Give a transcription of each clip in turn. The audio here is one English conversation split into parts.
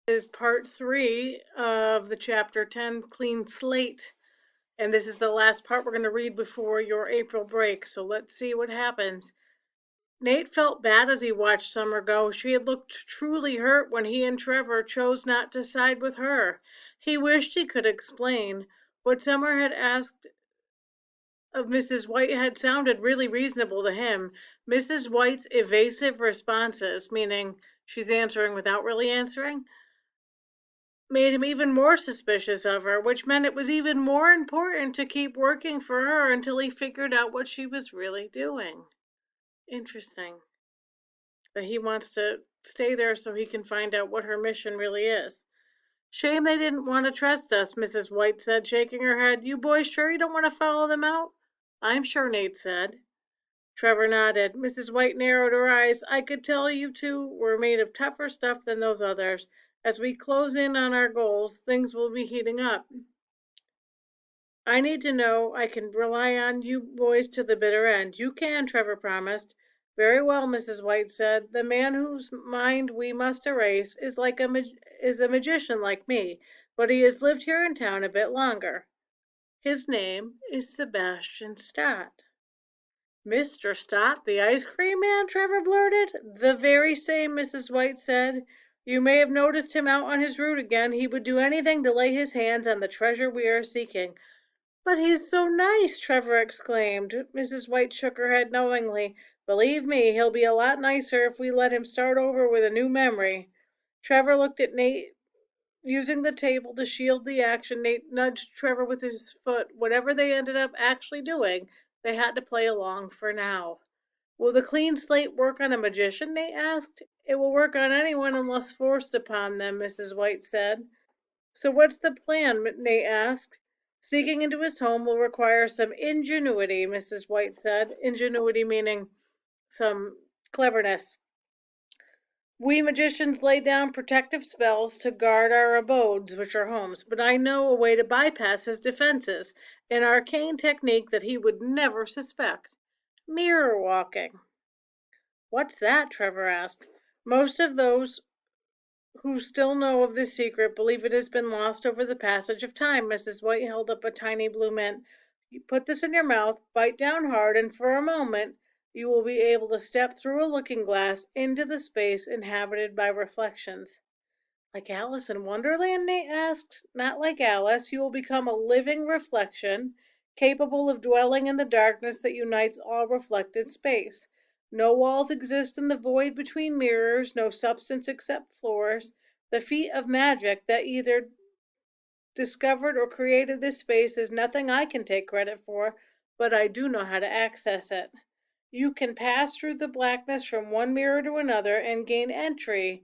Is part 3 of the chapter 10 Clean Slate. And this is the last part we're going to read before your April break. So let's see what happens. Nate felt bad as he watched Summer go. She had looked truly hurt when he and Trevor chose not to side with her. He wished he could explain. What Summer had asked of Mrs. White had sounded really reasonable to him. Mrs. White's evasive responses, meaning she's answering without really answering, made him even more suspicious of her, which meant it was even more important to keep working for her until he figured out what she was really doing. Interesting. That he wants to stay there so he can find out what her mission really is. Shame they didn't want to trust us, Mrs. White said, shaking her head. You boys sure you don't want to follow them out? I'm sure, Nate said. Trevor nodded. Mrs. White narrowed her eyes. I could tell you two were made of tougher stuff than those others. As we close in on our goals, things will be heating up. I need to know I can rely on you boys to the bitter end. You can, Trevor promised. Very well, Mrs. White said. The man whose mind we must erase is a magician like me, but he has lived here in town a bit longer. His name is Sebastian Stott. Mr. Stott, the ice cream man, Trevor blurted. The very same, Mrs. White said. You may have noticed him out on his route again. He would do anything to lay his hands on the treasure we are seeking. But he's so nice, Trevor exclaimed. Mrs. White shook her head knowingly. Believe me, he'll be a lot nicer if we let him start over with a new memory. Trevor looked at Nate. Using the table to shield the action, Nate nudged Trevor with his foot. Whatever they ended up actually doing, they had to play along for now. Will the clean slate work on a magician? Nate asked. It will work on anyone unless forced upon them, Mrs. White said. So what's the plan? Nate asked. Sneaking into his home will require some ingenuity, Mrs. White said. Ingenuity meaning some cleverness. We magicians lay down protective spells to guard our abodes, which are homes, but I know a way to bypass his defenses, an arcane technique that he would never suspect. Mirror walking. What's that? Trevor asked. Most of those who still know of this secret believe it has been lost over the passage of time. Mrs. White held up a tiny blue mint. You put this in your mouth, bite down hard, and for a moment you will be able to step through a looking glass into the space inhabited by reflections. Like Alice in Wonderland? Nate asked. Not like Alice. You will become a living reflection, capable of dwelling in the darkness that unites all reflected space. No walls exist in the void between mirrors, no substance except floors. The feat of magic that either discovered or created this space is nothing I can take credit for, but I do know how to access it. You can pass through the blackness from one mirror to another and gain entry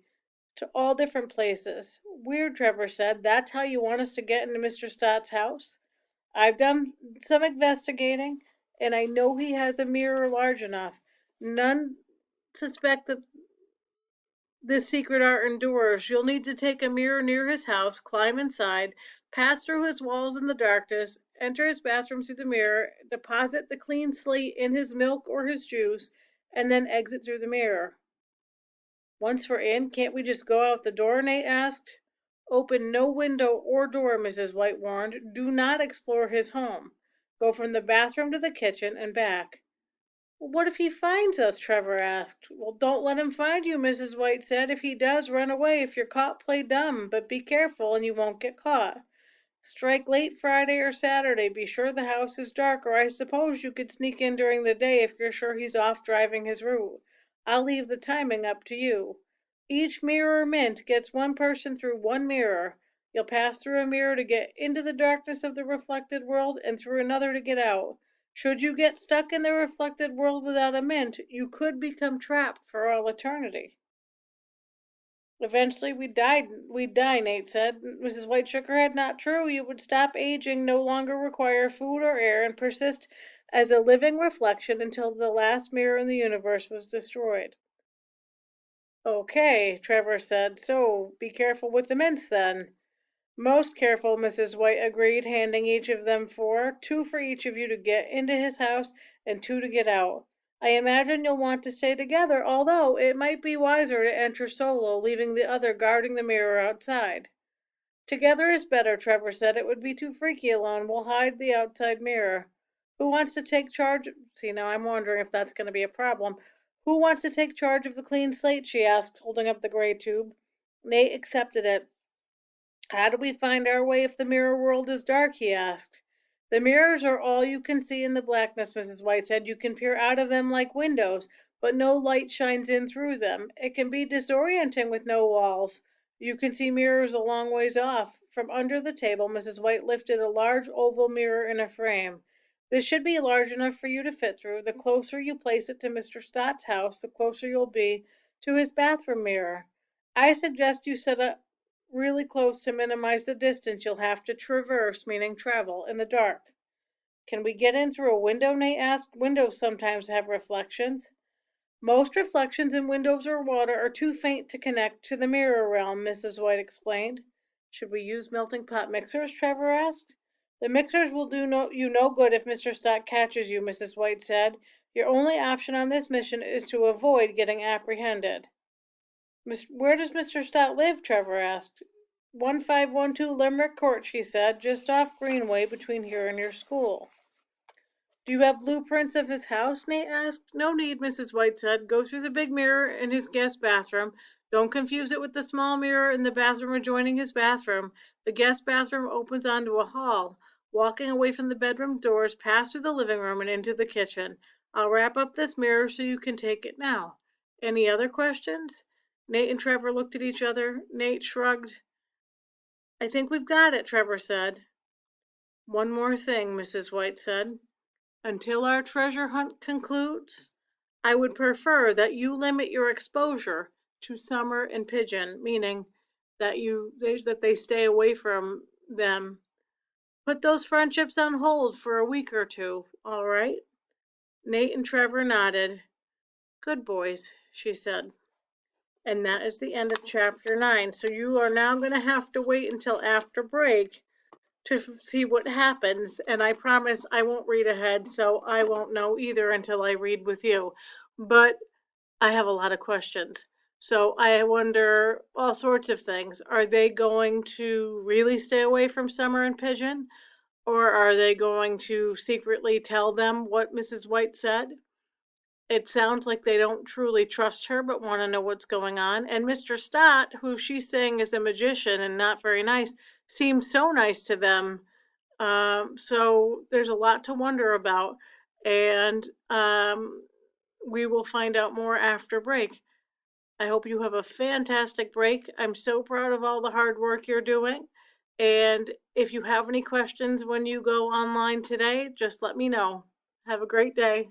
to all different places. Weird, Trevor said. That's how you want us to get into Mr. Stott's house? I've done some investigating, and I know he has a mirror large enough. None suspect that this secret art endures. You'll need to take a mirror near his house, climb inside, pass through his walls in the darkness, enter his bathroom through the mirror, deposit the clean slate in his milk or his juice, and then exit through the mirror. Once we're in, can't we just go out the door? Nate asked. Open no window or door, Mrs. White warned. Do not explore his home. Go from the bathroom to the kitchen and back. What if he finds us? Trevor asked. Well, don't let him find you, Mrs. White said. If he does, run away. If you're caught, play dumb, but be careful and you won't get caught. Strike late Friday or Saturday. Be sure the house is dark, or I suppose you could sneak in during the day if you're sure he's off driving his route. I'll leave the timing up to you. Each mirror mint gets one person through one mirror. You'll pass through a mirror to get into the darkness of the reflected world and through another to get out. Should you get stuck in the reflected world without a mint, you could become trapped for all eternity. Eventually we'd die, Nate said. Mrs. White shook her head. Not true. You would stop aging, no longer require food or air, and persist as a living reflection until the last mirror in the universe was destroyed. Okay, Trevor said. So be careful with the mints then. Most careful, Mrs. White agreed, handing each of them four, two for each of you to get into his house and two to get out. I imagine you'll want to stay together, although it might be wiser to enter solo, leaving the other guarding the mirror outside. Together is better, Trevor said. It would be too freaky alone. We'll hide the outside mirror. Who wants to take charge? See, now I'm wondering if that's going to be a problem. Who wants to take charge of the clean slate? She asked, holding up the gray tube. Nate accepted it. How do we find our way if the mirror world is dark? He asked. The mirrors are all you can see in the blackness, Mrs. White said. You can peer out of them like windows, but no light shines in through them. It can be disorienting with no walls. You can see mirrors a long ways off. From under the table, Mrs. White lifted a large oval mirror in a frame. This should be large enough for you to fit through. The closer you place it to Mr. Stott's house, the closer you'll be to his bathroom mirror. I suggest you set up really close to minimize the distance you'll have to traverse, meaning travel, in the dark. Can we get in through a window? Nate asked. Windows sometimes have reflections. Most reflections in windows or water are too faint to connect to the mirror realm, Mrs. White explained. Should we use melting pot mixers? Trevor asked. The mixers will do you no good if Mr. Stott catches you, Mrs. White said. Your only option on this mission is to avoid getting apprehended. Where does Mr. Stott live? Trevor asked. 1512 Limerick Court, she said, just off Greenway between here and your school. Do you have blueprints of his house? Nate asked. No need, Mrs. White said. Go through the big mirror in his guest bathroom. Don't confuse it with the small mirror in the bathroom adjoining his bathroom. The guest bathroom opens onto a hall. Walking away from the bedroom doors, pass through the living room and into the kitchen. I'll wrap up this mirror so you can take it now. Any other questions? Nate and Trevor looked at each other. Nate shrugged. I think we've got it, Trevor said. One more thing, Mrs. White said. Until our treasure hunt concludes, I would prefer that you limit your exposure to Summer and Pigeon, meaning that they stay away from them. Put those friendships on hold for a week or two, all right? Nate and Trevor nodded. Good boys, she said. And that is the end of chapter 9. So you are now going to have to wait until after break to see what happens. And I promise I won't read ahead, so I won't know either until I read with you. But I have a lot of questions. So I wonder all sorts of things. Are they going to really stay away from Summer and Pigeon? Or are they going to secretly tell them what Mrs. White said? It sounds like they don't truly trust her, but want to know what's going on. And Mr. Stott, who she's saying is a magician and not very nice, seems so nice to them. So there's a lot to wonder about. And we will find out more after break. I hope you have a fantastic break. I'm so proud of all the hard work you're doing. And if you have any questions when you go online today, just let me know. Have a great day.